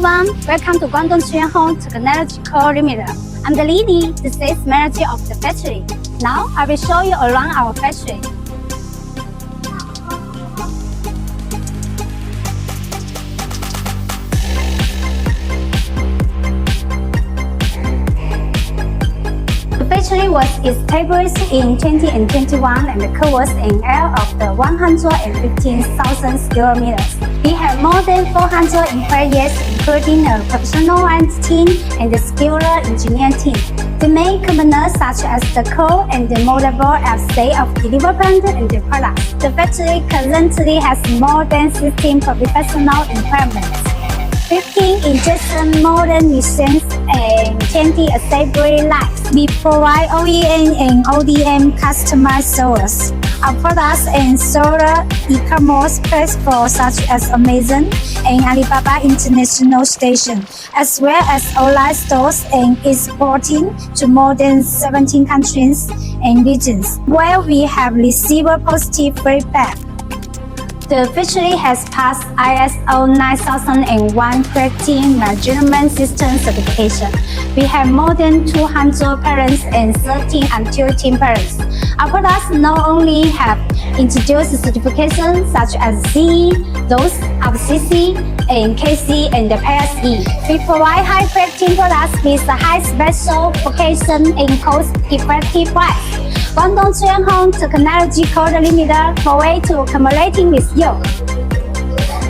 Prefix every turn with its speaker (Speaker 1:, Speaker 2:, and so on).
Speaker 1: everyone, welcome to Guangdong Chuanhong Technology Co. Limited. I'm the lady, the sales manager of the factory. Now I will show you around our factory. The factory was established in 2021 and covers an area of the 115,000 square meters. We have more than 400 employees, including a professional team and the skilled engineering team. The main components such as the core and the motherboard are state of development and the products. The factory currently has more than 16 professional employments, 15 injection molding machines, and 20 assembly lines. We provide OEM and ODM customized service. Our products and solar e-commerce platforms such as Amazon and Alibaba International Station, as well as online stores and exporting to more than 17 countries and regions, where we have received positive feedback. The factory has passed ISO 9001 quality measurement system certification. We have more than 200 parents and 13 intuitive parents. Our products not only have introduced certifications such as CE, those of CC, and KC, and the PSE. We provide high-quality products with a high specification and cost-effective price. Guangdong Chuanhong Technology Co. Limited, forward to collaborating with you.